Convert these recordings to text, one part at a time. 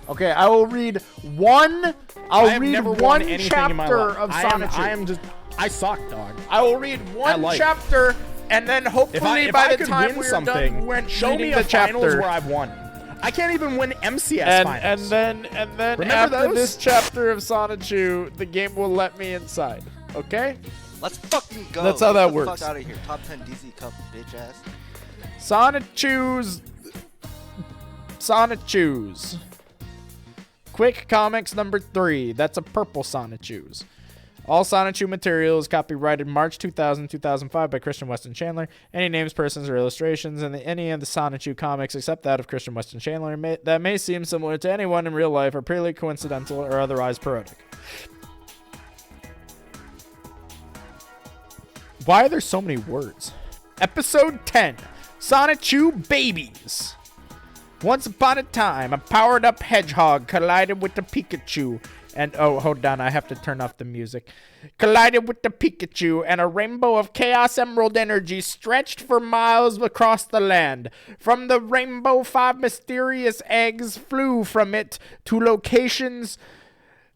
Okay, I will read one. I'll read one in my chapter life. of Sonichu. I suck, dog. I will read one chapter, and then hopefully by the time we're done, when show me a finals where I've won. I can't even win MCS finals. And then Remember after those? this chapter of Sonichu, the game will let me inside. Okay? Let's fucking go. That's how that Get the works. fuck out of here. Top 10 DZ Cup, bitch ass. Sonichu's. Quick Comics number 3. That's a purple Sonichu's. All Sonichu materials copyrighted March 2000, 2005 by Christian Weston Chandler. Any names, persons, or illustrations in any of the Sonichu comics except that of Christian Weston Chandler that may seem similar to anyone in real life are purely coincidental or otherwise parodic. Why are there so many words? Episode 10. Sonichu Babies. Once upon a time, a powered-up hedgehog collided with a Pikachu. And, oh, hold on, I have to turn off the music. Collided with the Pikachu, and a rainbow of Chaos Emerald energy stretched for miles across the land. From the rainbow, 5 mysterious eggs flew from it to locations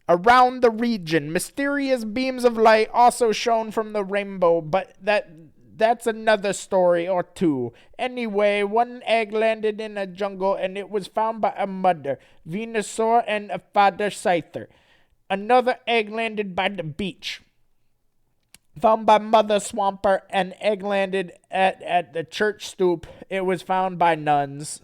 around the region. Mysterious beams of light also shone from the rainbow, but that's another story or two. Anyway, one egg landed in a jungle, and it was found by a mother, Venusaur, and a father, Scyther. Another egg landed by the beach, found by Mother Swampert. An egg landed at the church stoop. It was found by nuns.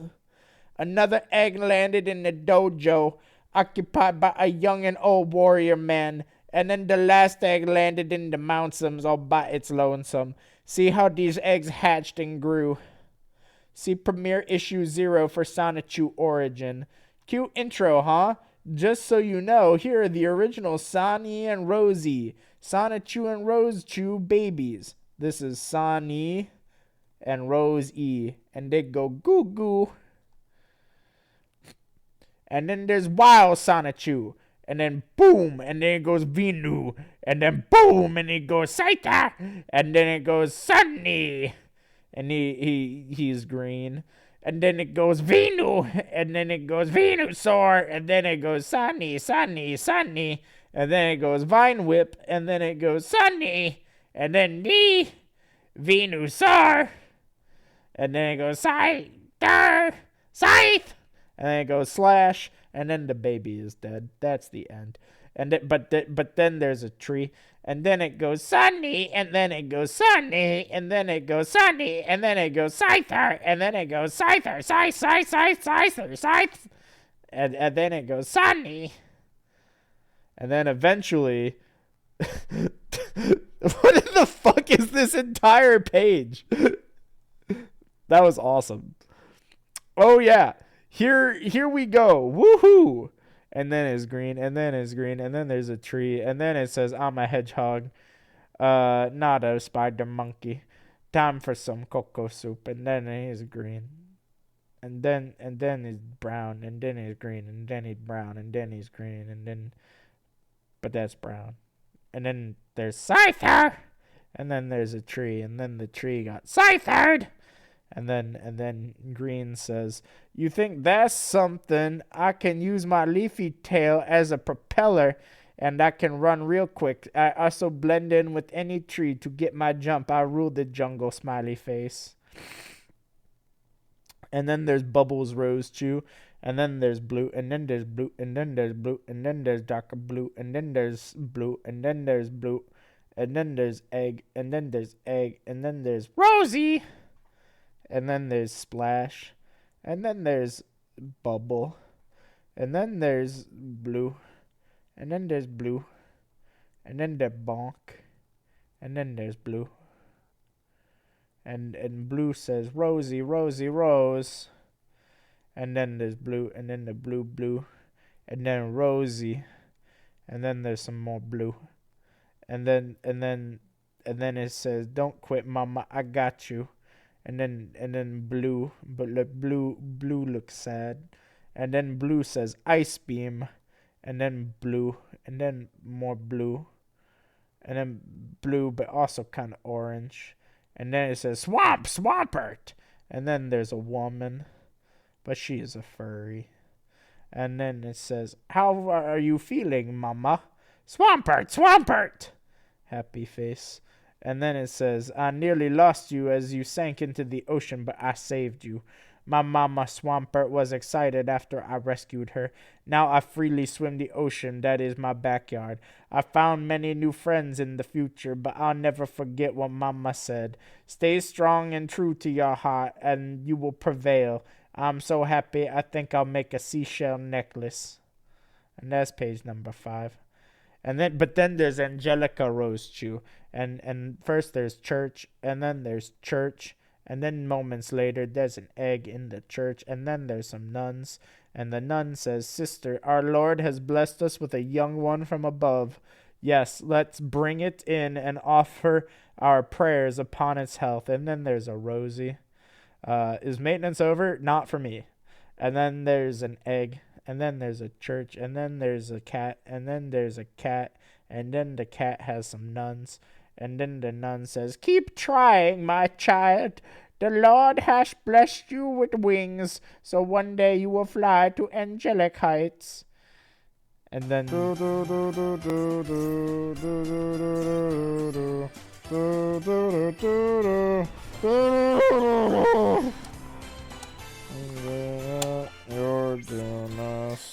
Another egg landed in the dojo, occupied by a young and old warrior man. And then the last egg landed in the mountains all by its lonesome. See how these eggs hatched and grew. See premiere issue 0 for Sonichu Origin. Cute intro, huh? Just so you know, here are the original Sonny and Rosie. Sonichu and Rosechu babies. This is Sonny and Rose E. And they go goo goo. And then there's Wild Sonichu. And then boom, and then it goes Venu. And then boom, and it goes Saita. And then it goes Sunny. And he's green. And then it goes Venu. And then it goes Venusaur. And then it goes Sunny. And then it goes Vine Whip. And then it goes Sunny. And then the Venusaur. And then it goes Scythe. And then it goes Slash. And then the baby is dead. That's the end. And but then there's a tree. And then it goes Sunny. And then it goes Sunny. And then it goes Sunny. And then it goes Scyther. And then it goes Scyther. Scyther. And then it goes Sunny. And then eventually... What in the fuck is this entire page? That was awesome. Oh, yeah. Here we go. Woohoo! And then it's green, and then it's green, and then there's a tree, and then it says, I'm a hedgehog, not a spider monkey. Time for some cocoa soup, and then he's green. And then he's brown, and then he's green, and then he's brown, and then he's green, and then... But that's brown. And then there's Scyther! And then there's a tree, and then the tree got Scythered! And then Green says, you think that's something? I can use my leafy tail as a propeller, and I can run real quick. I also blend in with any tree to get my jump. I rule the jungle, smiley face. And then there's Bubbles Rose Chew. And then there's blue, and then there's blue, and then there's blue, and then there's darker blue, and then there's blue, and then there's blue, and then there's egg, and then there's egg, and then there's Rosie. And then there's Splash. And then there's Bubble. And then there's Blue. And then there's Blue. And then there's Bonk. And then there's Blue. And Blue says, Rosie, Rosie, Rose. And then there's Blue. And then the Blue. And then Rosie. And then there's some more Blue. And then it says, don't quit, Mama, I got you. And then Blue, but Blue looks sad. And then Blue says Ice Beam. And then Blue, and then more Blue. And then Blue, but also kind of orange. And then it says Swampert. And then there's a woman, but she is a furry. And then it says, how are you feeling, mama? Swampert, Swampert! Happy face. And then it says, I nearly lost you as you sank into the ocean, but I saved you. My mama Swampert was excited after I rescued her. Now I freely swim the ocean, that is my backyard. I found many new friends in the future, but I'll never forget what mama said. Stay strong and true to your heart, and you will prevail. I'm so happy, I think I'll make a seashell necklace. And that's page number 5. But then there's Angelica Rose Chew. And first there's church, and then there's church, and then moments later there's an egg in the church, and then there's some nuns. And the nun says, Sister, our Lord has blessed us with a young one from above. Yes, let's bring it in and offer our prayers upon its health. And then there's a Rosie. Is maintenance over? Not for me. And then there's an egg, and then there's a church, and then there's a cat, and then there's a cat, and then the cat has some nuns. And then the nun says, Keep trying, my child. The Lord has blessed you with wings, so one day you will fly to angelic heights. And then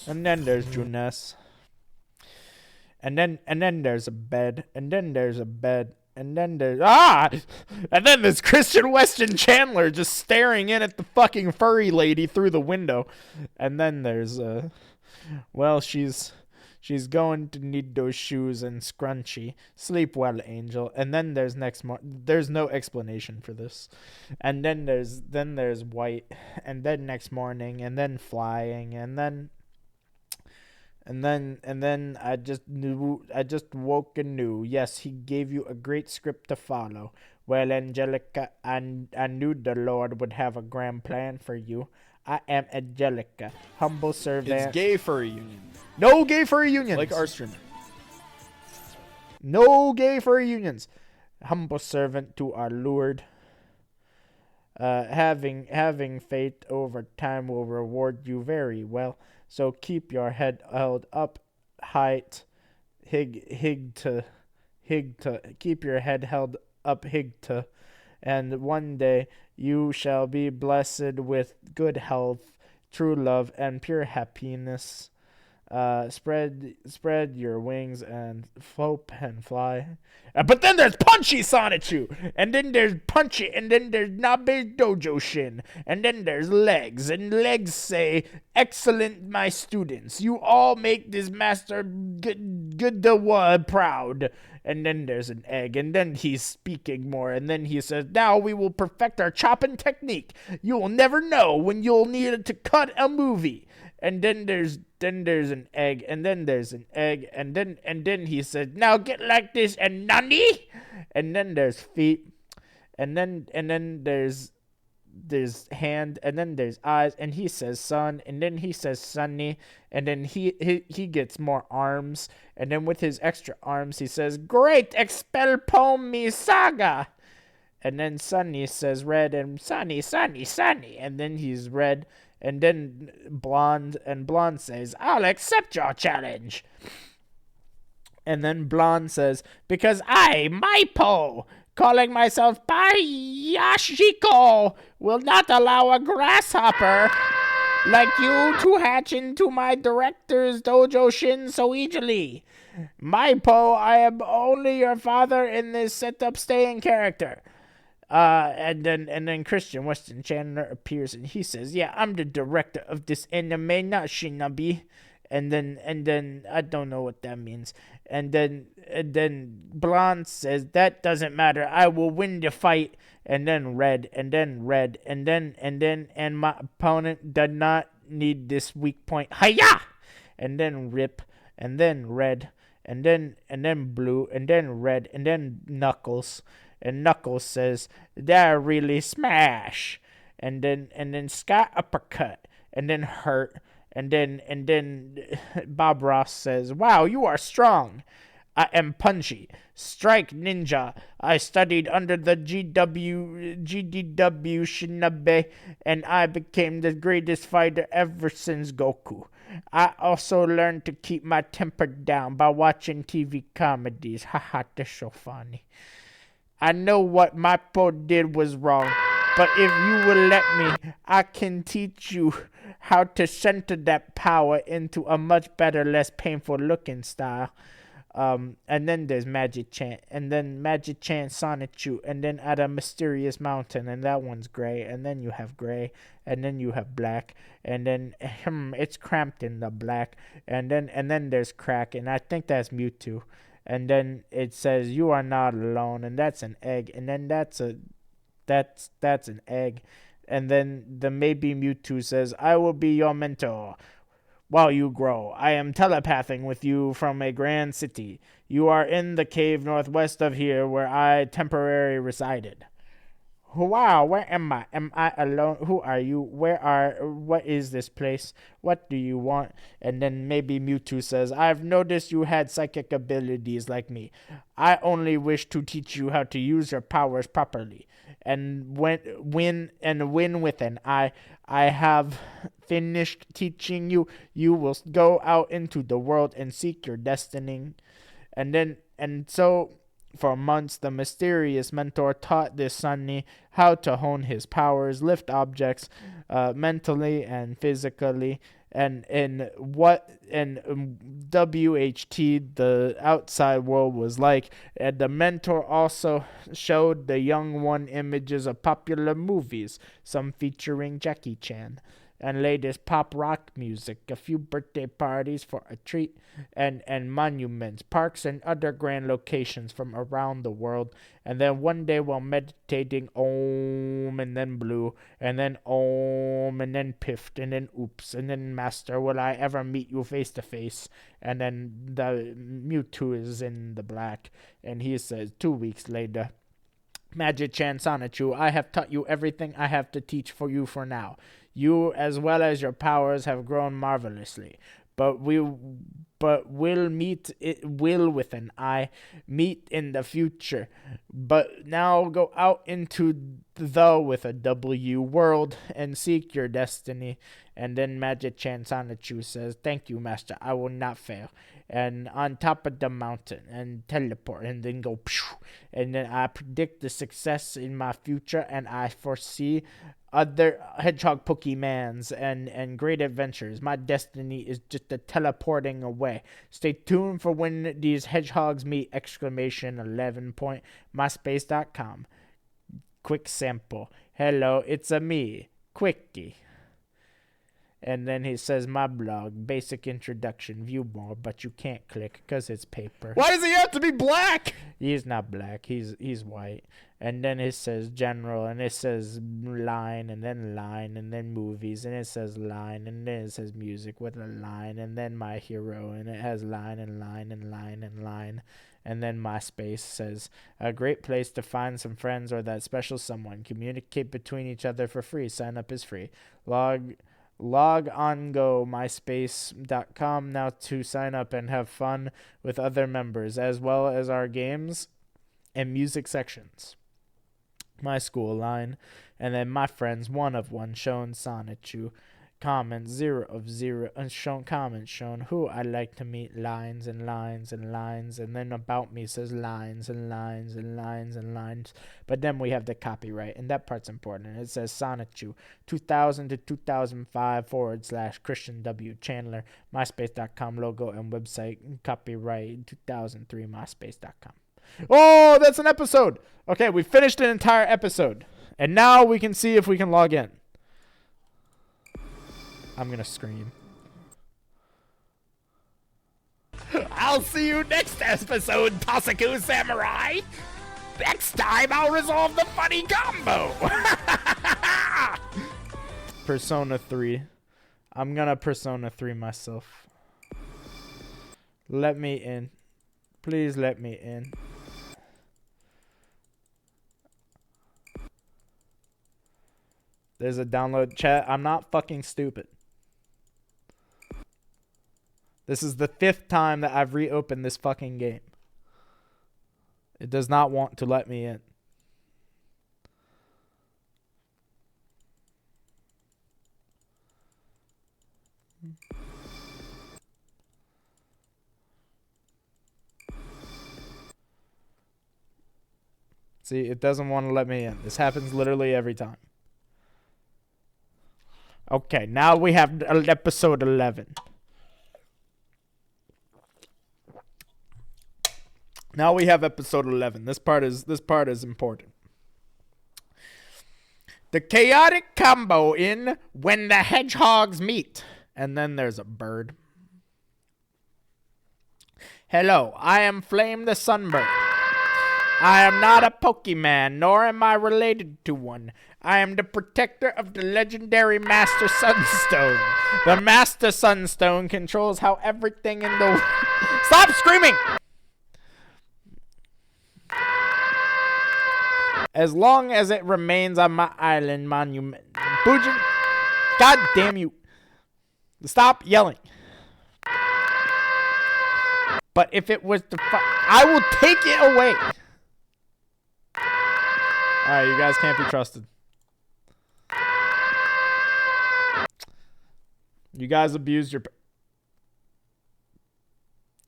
and then there's Juness. And then there's a bed, and then there's a bed, and then there's and then there's Christian Weston Chandler just staring in at the fucking furry lady through the window. And then there's she's going to need those shoes and scrunchy. Sleep well, angel. And then there's there's no explanation for this. And then there's white, and then next morning, and then flying, and then I just woke and knew. Yes, he gave you a great script to follow. Well, Angelica, I knew the Lord would have a grand plan for you. I am Angelica, humble servant. It's gay furry union. No gay furry unions. Like our streamer. No gay furry unions. Humble servant to our Lord. Having faith over time will reward you very well. So keep your head held up height. Keep your head held up higta. And one day you shall be blessed with good health, true love, and pure happiness. Spread your wings and float and fly. But then there's Punchy Sonichu, and then there's Punchy, and then there's Nabe Dojo Shin, and then there's Legs, and Legs say, Excellent, my students, you all make this master good the world proud. And then there's an egg, and then he's speaking more, and then he says, Now we will perfect our chopping technique. You will never know when you'll need it to cut a movie. And then there's an egg, and then there's an egg, and then he said, Now get like this, and nani? And then there's feet, and then there's hand, and then there's eyes, and he says sun, and then he says sunny, and then he gets more arms, and then with his extra arms he says, Great, expel poem me saga. And then Sunny says red, and Sunny, and then he's red. And then Blonde says, I'll accept your challenge. And then Blonde says, Because I, Maipo, calling myself Bayashiko, will not allow a grasshopper like you to hatch into my director's dojo shin so easily. Maipo, I am only your father in this setup staying character. And then Christian Weston Chandler appears, and he says, Yeah, I'm the director of this anime, not Shinobi. And then I don't know what that means. And then Blonde says, That doesn't matter, I will win the fight. And then red, and my opponent does not need this weak point. Hiya! And then rip, and then red, and then blue, and then red, and then Knuckles. And Knuckles says, That really smash. And then Scott uppercut. And then hurt. And then Bob Ross says, Wow, you are strong. I am punchy. Strike ninja. I studied under the GDW Shinobi, and I became the greatest fighter ever since Goku. I also learned to keep my temper down by watching TV comedies. Haha, that's so funny. I know what my po did was wrong, but if you will let me, I can teach you how to center that power into a much better, less painful looking style. And then there's Magic Chant, and then Magic Chant Sonichu, and then at a mysterious mountain, and that one's gray, and then you have gray, and then you have black, and then it's cramped in the black, and then there's crack, and I think that's Mewtwo, and then it says you are not alone, and that's an egg, and then that's an egg, and then the maybe Mewtwo says I will be your mentor. While you grow, I am telepathing with you from a grand city. You are in the cave northwest of here where I temporarily resided. Wow, where am I? Am I alone? Who are you? What is this place? What do you want? And then maybe Mewtwo says, I've noticed you had psychic abilities like me. I only wish to teach you how to use your powers properly. And win with an I have finished teaching you. You will go out into the world and seek your destiny. And so for months, the mysterious mentor taught this Sunny how to hone his powers, lift objects mentally and physically, and in WHT the outside world was like. And the mentor also showed the young one images of popular movies, some featuring Jackie Chan, and latest pop rock music, a few birthday parties for a treat, and monuments, parks, and other grand locations from around the world. And then one day while meditating, Om, and then blue, and then Om, and then piffed, and then oops, and then master, will I ever meet you face to face? And then the Mewtwo is in the black, and he says 2 weeks later, Magic Chan Sonichu, I have taught you everything I have to teach for you for now. You, as well as your powers, have grown marvelously. But we'll meet with an I meet in the future. But now go out into the with a W world and seek your destiny. And then Magic Chan Sonichu says, thank you, Master. I will not fail. And on top of the mountain and teleport and then go phew, and then I predict the success in my future, and I foresee other hedgehog Pokemans and great adventures. My destiny is just a teleporting away. Stay tuned for when these hedgehogs meet! 11.myspace.com. Quick sample. Hello, it's a me, Quickie. And then he says, my blog, basic introduction, view more, but you can't click because it's paper. Why does he have to be black? He's not black. He's white. And then it says general, and it says line, and then movies, and it says line, and then it says music with a line, and then my hero, and it has line and line and line and line. And then MySpace says, a great place to find some friends or that special someone. Communicate between each other for free. Sign up is free. Log on go myspace.com now to sign up and have fun with other members, as well as our games and music sections. My school line, and then my friends, 1 of 1 shown Sonichu. Comments 0 of 0 unshown comments shown. Who I'd like to meet, lines and lines and lines, and then about me says lines and lines and lines and lines. But then we have the copyright, and that part's important. It says Sonichu 2000 to 2005 / Christian W. Chandler, myspace.com logo and website, copyright 2003 myspace.com. Oh, that's an episode. Okay, we finished an entire episode, and now we can see if we can log in. I'm going to scream. I'll see you next episode, Tosaku Samurai. Next time, I'll resolve the funny combo. Persona 3. I'm going to Persona 3 myself. Let me in. Please let me in. There's a download chat. I'm not fucking stupid. This is the 5th time that I've reopened this fucking game. It does not want to let me in. See, it doesn't want to let me in. This happens literally every time. Okay, now we have episode 11. Now we have episode 11. This part is important. The chaotic combo in When the Hedgehogs Meet. And then there's a bird. Hello, I am Flame the Sunbird. I am not a Pokemon, nor am I related to one. I am the protector of the legendary Master Sunstone. The Master Sunstone controls how everything in the... Stop screaming! As long as it remains on my island monument. Bujin, God damn you. Stop yelling. But if it was to I will take it away. Alright, you guys can't be trusted. You guys abused your...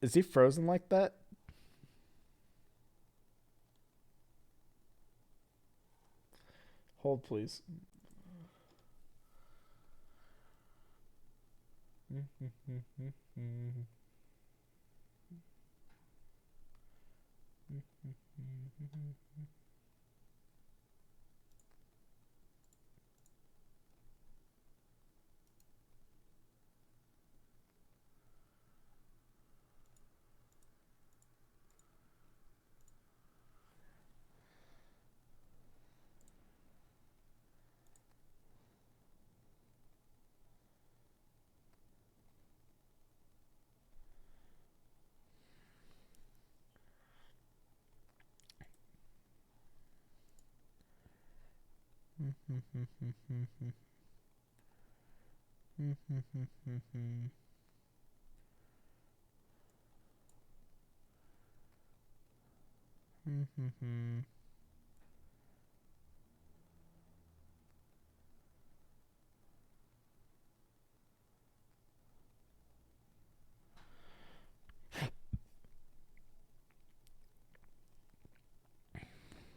Is he frozen like that? Hold, please.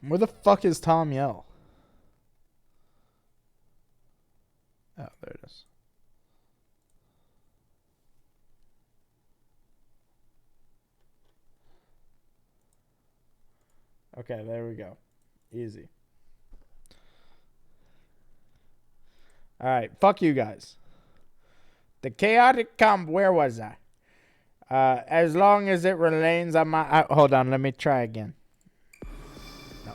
Where the fuck is Tom Yell? Oh, there it is. Okay, there we go. Easy. Alright, fuck you guys. The chaotic comp, where was I? As long as it remains on my... hold on, let me try again. No.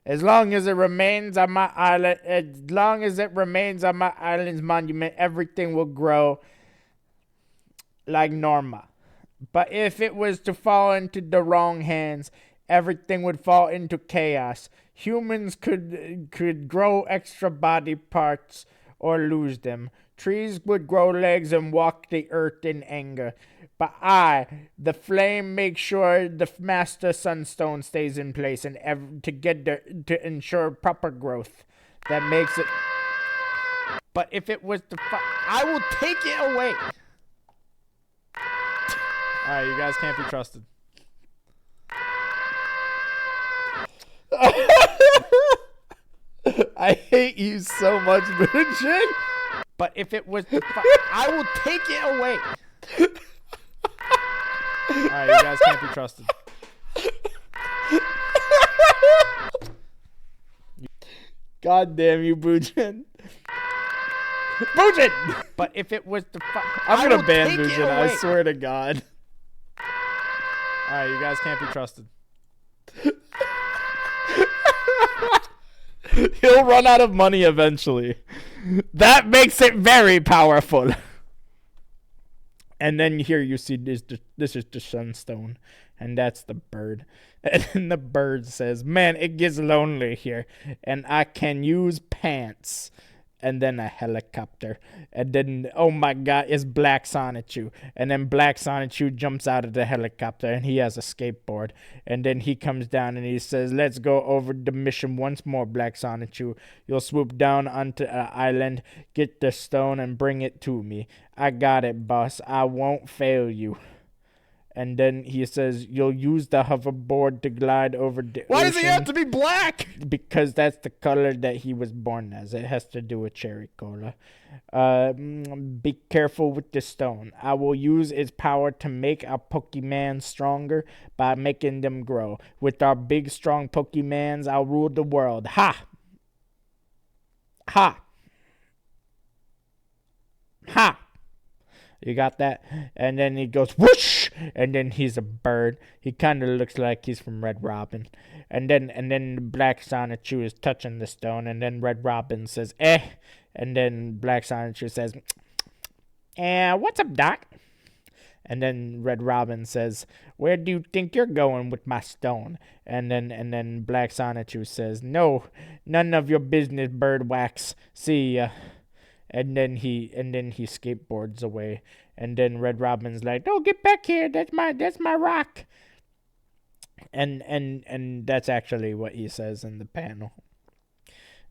As long as it remains on my island... As long as it remains on my island's monument, everything will grow like Norma. But if it was to fall into the wrong hands, everything would fall into chaos. Humans could grow extra body parts or lose them. Trees would grow legs and walk the earth in anger. But I, the flame, make sure the Master Sunstone stays in place and to ensure proper growth. That makes it... But if it was to... I will take it away. Alright, you guys can't be trusted. I hate you so much, Boojin. But if it was the I will take it away. Alright, you guys can't be trusted. God damn you, Boojin. Boojin! But if it was the I'm gonna ban Boojin, I swear to God. Alright, you guys can't be trusted. He'll run out of money eventually. That makes it very powerful. And then here you see this is the sunstone. And that's the bird. And then the bird says, man, it gets lonely here. And I can use pants. and then a helicopter, and then, oh my god, it's Black Sonichu, and then Black Sonichu jumps out of the helicopter, and he has a skateboard, and then he comes down, and he says, let's go over the mission once more, Black Sonichu. You'll swoop down onto an island, get the stone, and bring it to me. I got it, boss. I won't fail you. And then he says, you'll use the hoverboard to glide over the ocean. Why does he have to be black? Because that's the color that he was born as. It has to do with cherry cola. Be careful with the stone. I will use its power to make our Pokemon stronger by making them grow. With our big, strong Pokemons, I'll rule the world. Ha! Ha! Ha! You got that? And then he goes whoosh, and then he's a bird. He kind of looks like he's from Red Robin. And then Black Sonichu is touching the stone, and then Red Robin says, eh. And then Black Sonichu says, what's up, Doc? And then Red Robin says, where do you think you're going with my stone? And then Black Sonichu says, no, none of your business, bird wax. See ya. And then he skateboards away. And then Red Robin's like, "No, get back here. That's my rock." And that's actually what he says in the panel.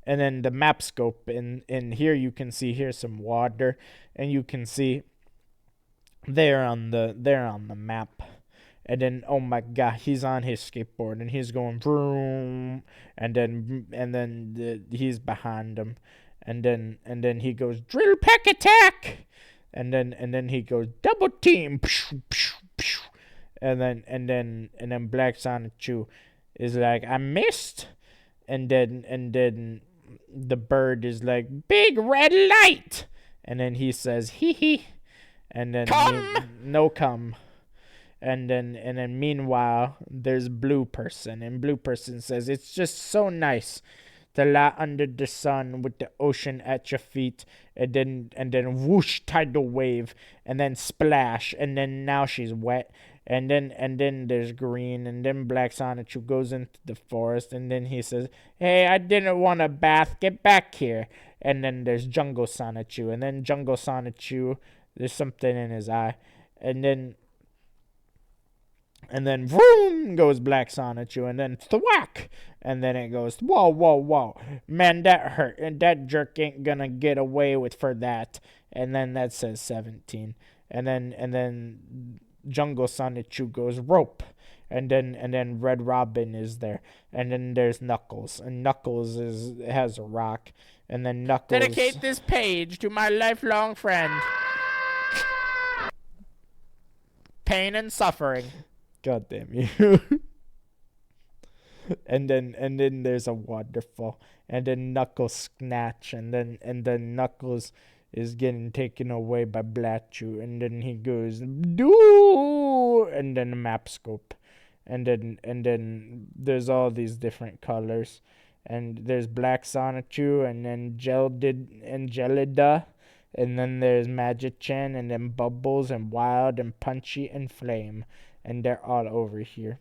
And then the map scope in here, you can see here's some water, and you can see they're on the map. And then, oh my god, he's on his skateboard and he's going vroom, and then he's behind him. And then he goes, drill peck attack, and then he goes, double team, and then Black Sonichu is like, I missed, and then the bird is like, big red light, and then he says, hee hee, and then no come. And then meanwhile, there's Blue Person, and Blue Person says, it's just so nice to lie under the sun with the ocean at your feet, and then whoosh, tidal wave, and then splash, and then now she's wet, and then there's Green, and then Black Sonichu goes into the forest, and then he says, hey, I didn't want a bath, get back here. And then there's Jungle Sonichu, and then Jungle Sonichu, there's something in his eye, and then vroom goes Black Sonichu, and then thwack, and then it goes, whoa, man, that hurt, and that jerk ain't gonna get away with for that. And then that says 17, and then Jungle Sonichu goes rope, and then Red Robin is there, and then there's Knuckles, and Knuckles has a rock, and then Knuckles Dedicate this page to my lifelong friend. Pain and suffering. God damn you. and then there's a waterfall, and then Knuckles snatch, and then Knuckles is getting taken away by Blatchu, and then he goes do, and then the map scope, and then there's all these different colors, and there's Black Sonichu, and then Gelida, and then there's Magichan, and then Bubbles, and Wild, and Punchy, and Flame. And they're all over here.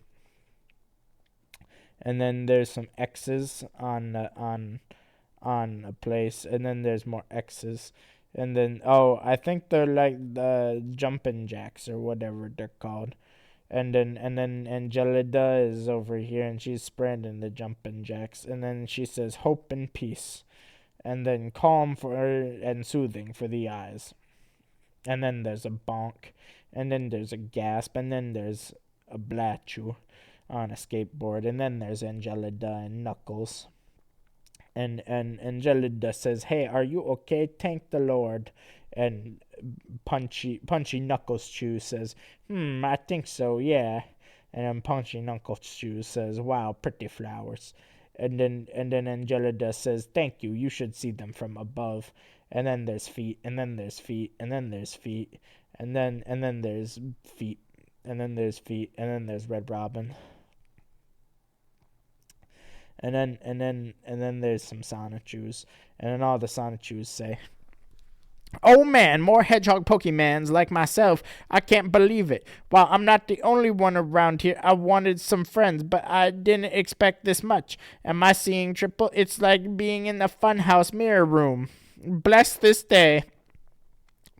And then there's some X's on a place, and then there's more X's, and then I think they're like the jumping jacks or whatever they're called. And then Angelida is over here, and she's spreading the jumping jacks, and then she says hope and peace, and then calm and soothing for the eyes. And then there's a bonk, and then there's a gasp, and then there's a Blatchu on a skateboard, and then there's Angelida and Knuckles. And Angelida says, hey, are you okay? Thank the Lord. And Punchy Knuckles Chew says, I think so, yeah. And then Punchy Knuckles Chew says, wow, pretty flowers. And then Angelida says, thank you, you should see them from above. And then there's feet, and then there's feet, and then there's feet, and then there's feet, and then there's feet, and then there's Red Robin. And then there's some Sonichus, and then all the Sonichus say, oh man, more hedgehog Pokemons like myself. I can't believe it. Well, I'm not the only one around here. I wanted some friends, but I didn't expect this much. Am I seeing triple? It's like being in the funhouse mirror room. Bless this day.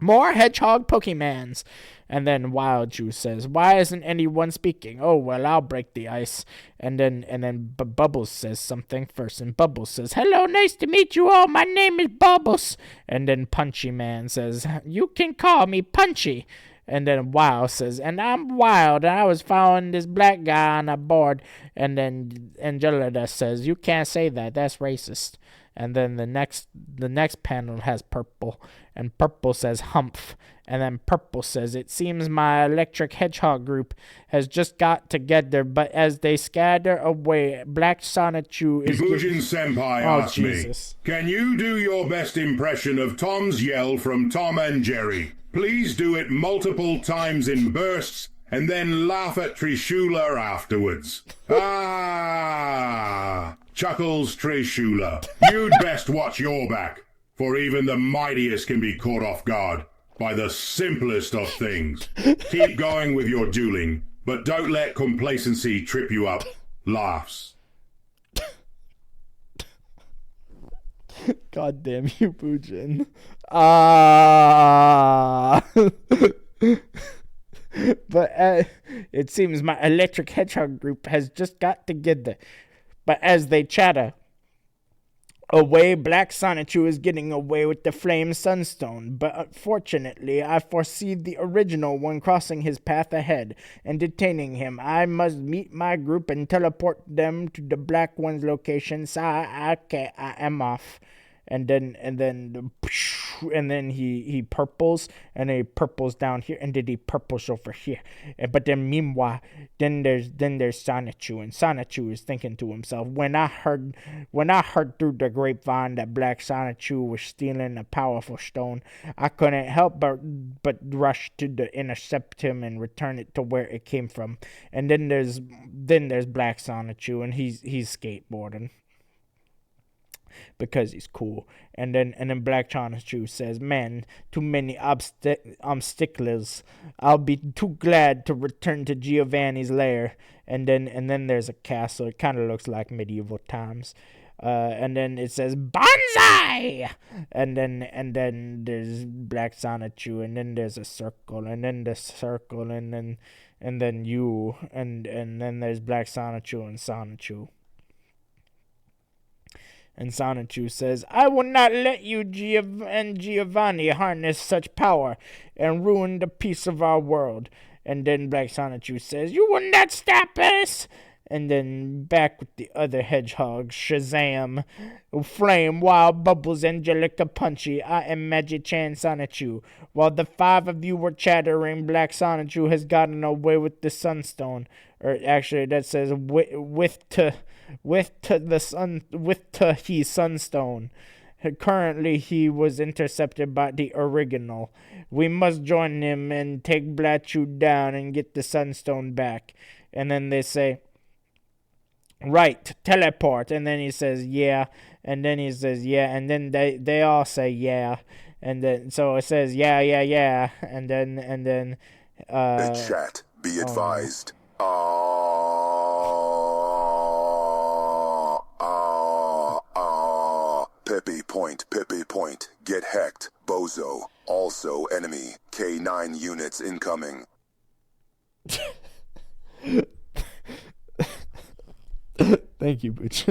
More hedgehog Pokemans. And then Wild Juice says, why isn't anyone speaking? Oh, well, I'll break the ice. And then Bubbles says something first. And Bubbles says, hello, nice to meet you all. My name is Bubbles. And then Punchy Man says, you can call me Punchy. And then Wild says, and I'm Wild, and I was following this black guy on a board. And then Angelita says, you can't say that. That's racist. And then the next panel has Purple, and Purple says humph. And then Purple says, it seems my electric hedgehog group has just got together, but as they scatter away, Black Sonichu is... Fujin Senpai asked Jesus. me, can you do your best impression of Tom's yell from Tom and Jerry? Please do it multiple times in bursts, and then laugh at Trishula afterwards. Ah, chuckles Trishula. You'd best watch your back, for even the mightiest can be caught off guard by the simplest of things. Keep going with your dueling, but don't let complacency trip you up. Laughs. God damn you, Bujin. But it seems my electric hedgehog group has just got together. But as they chatter away, Black Sonichu is getting away with the Flame Sunstone. But unfortunately, I foresee the original one crossing his path ahead and detaining him. I must meet my group and teleport them to the Black One's location. So I am off. And then he purples, and he purples down here, and then he purples over here. But then meanwhile, then there's Sonichu, and Sonichu is thinking to himself, when I heard through the grapevine that Black Sonichu was stealing a powerful stone, I couldn't help but rush to intercept him and return it to where it came from. And then there's Black Sonichu, and he's skateboarding because he's cool. And then Black Sonichu says, man, too many obstacles. I'll be too glad to return to Giovanni's lair. And then there's a castle. It kind of looks like medieval times. And then it says bonsai, and then there's Black Sonichu, and then there's a circle, and then the circle, and then you, and then there's Black Sonichu and Sonichu. And Sonichu says, I will not let you and Giovanni harness such power and ruin the peace of our world. And then Black Sonichu says, you will not stop us. And then back with the other hedgehogs, Shazam, Flame, Wild, Bubbles, Angelica, Punchy, I am Magic-chan Sonichu. While the 5 of you were chattering, Black Sonichu has gotten away with the Sunstone. Or actually, that says with his Sunstone. Currently, he was intercepted by the Original. We must join him and take Blatchu down and get the Sunstone back. And then they say, right, teleport. And then he says, yeah. And then he says, yeah. And then they all say, yeah. And then, so it says, yeah. And then, chat, be advised. Pepe point, get hecked, bozo. Also enemy, K9 units incoming. Thank you, Butch.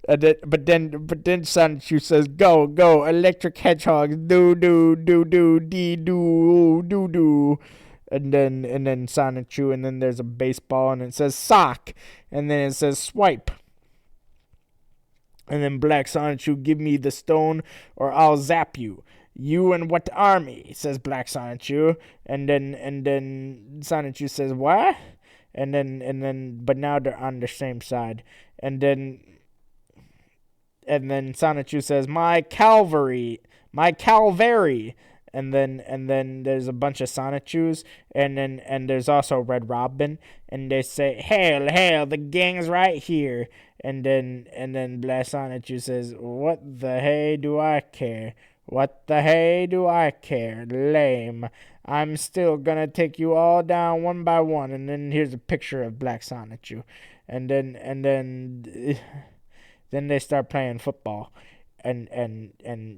But then Sonichu says, go, electric hedgehogs, do, dee, do. And then Sonichu, and then there's a baseball, and it says sock, and then it says swipe. And then Black Sonichu, give me the stone or I'll zap you. You and what army? Says Black Sonichu. And then Sonichu says, what? And then but now they're on the same side. And then Sonichu says, my cavalry. And then there's a bunch of Sonichus, and there's also Red Robin, and they say, hail, the gang's right here. And then Black Sonichu says, what the hey do I care? Lame. I'm still gonna take you all down one by one. And then here's a picture of Black Sonichu. And then they start playing football. And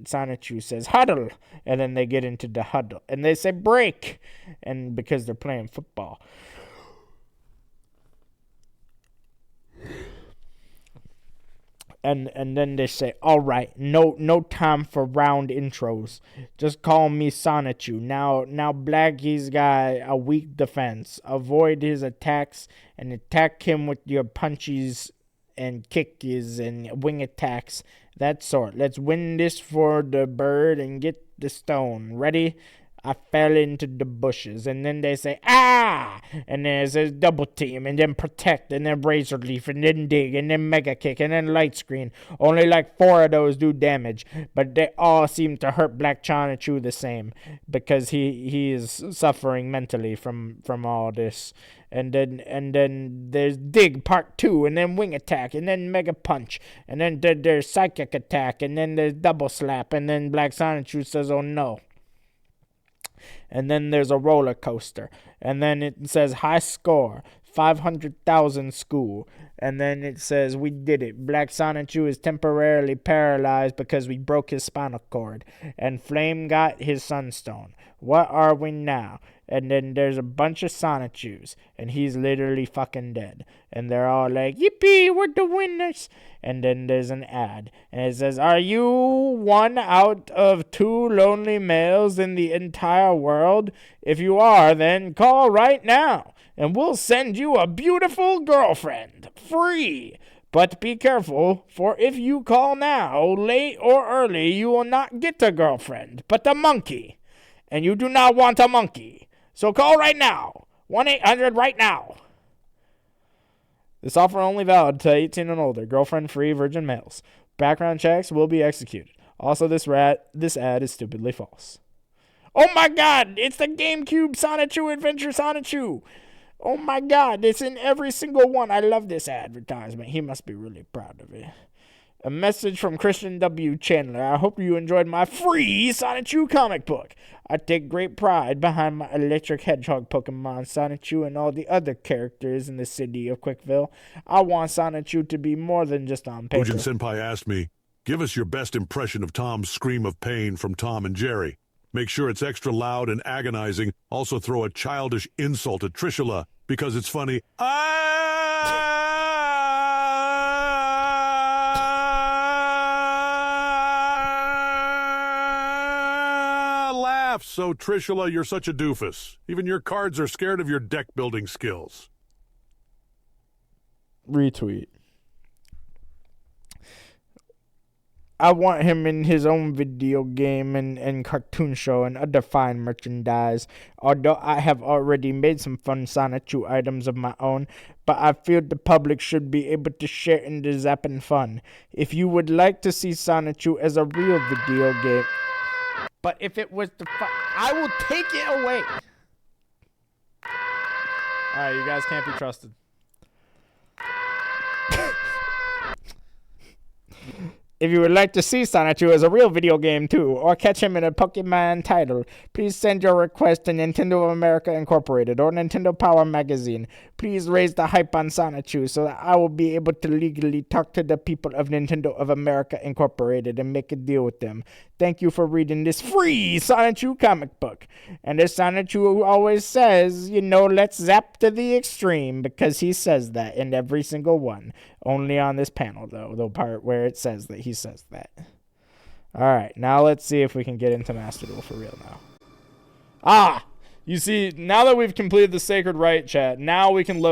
Sonichu says, huddle. And then they get into the huddle. And they say, break. And because they're playing football. And then they say, all right, no time for round intros. Just call me Sonichu. Now Blackie's got a weak defense. Avoid his attacks and attack him with your punches and kicks and wing attacks. That sort. Let's win this for the bird and get the stone. Ready? I fell into the bushes. And then they say, ah! And then it says double team, and then protect, and then razor leaf, and then dig, and then mega kick, and then light screen. Only like 4 of those do damage, but they all seem to hurt Black Sonichu the same, because he is suffering mentally from all this. And then there's dig part 2, and then wing attack, and then mega punch, and then there's psychic attack, and then there's double slap, and then Black Sonichu says, oh no. And then there's a roller coaster. And then it says high score, 500,000 school. And then it says we did it. Black Sonichu is temporarily paralyzed because we broke his spinal cord. And Flame got his sunstone. What are we now? And then there's a bunch of Sonichus. And he's literally fucking dead. And they're all like, yippee, we're the winners. And then there's an ad. And it says, are you one out of 2 lonely males in the entire world? If you are, then call right now. And we'll send you a beautiful girlfriend. Free. But be careful, for if you call now, late or early, you will not get a girlfriend, but a monkey. And you do not want a monkey. So call right now. 1-800 right now. This offer only valid to 18 and older, girlfriend-free virgin males. Background checks will be executed. Also, this ad is stupidly false. Oh my god, it's the GameCube Sonichu Adventure Sonichu. Oh my god, it's in every single one. I love this advertisement. He must be really proud of it. A message from Christian W. Chandler. I hope you enjoyed my free Sonichu comic book. I take great pride behind my electric hedgehog Pokemon Sonichu and all the other characters in the city of Quickville. I want Sonichu to be more than just on paper. Fujin Senpai asked me, give us your best impression of Tom's scream of pain from Tom and Jerry. Make sure it's extra loud and agonizing. Also throw a childish insult at Trishula because it's funny. Laugh, so Trishula, you're such a doofus. Even your cards are scared of your deck building skills. Retweet. I want him in his own video game and cartoon show and other fine merchandise. Although I have already made some fun Sonichu items of my own, but I feel the public should be able to share in the zappin' fun. If you would like to see Sonichu as a real video game, but if it was I will take it away. Alright, you guys can't be trusted. If you would like to see Sonichu as a real video game too, or catch him in a Pokemon title, please send your request to Nintendo of America Incorporated or Nintendo Power Magazine. Please raise the hype on Sonichu so that I will be able to legally talk to the people of Nintendo of America Incorporated and make a deal with them. Thank you for reading this free Sonichu comic book. And as Sonichu always says, let's zap to the extreme, because he says that in every single one. Only on this panel, though, the part where it says that he says that. Alright, now let's see if we can get into Master Duel for real now. You see, now that we've completed the Sacred Rite chat, now we can load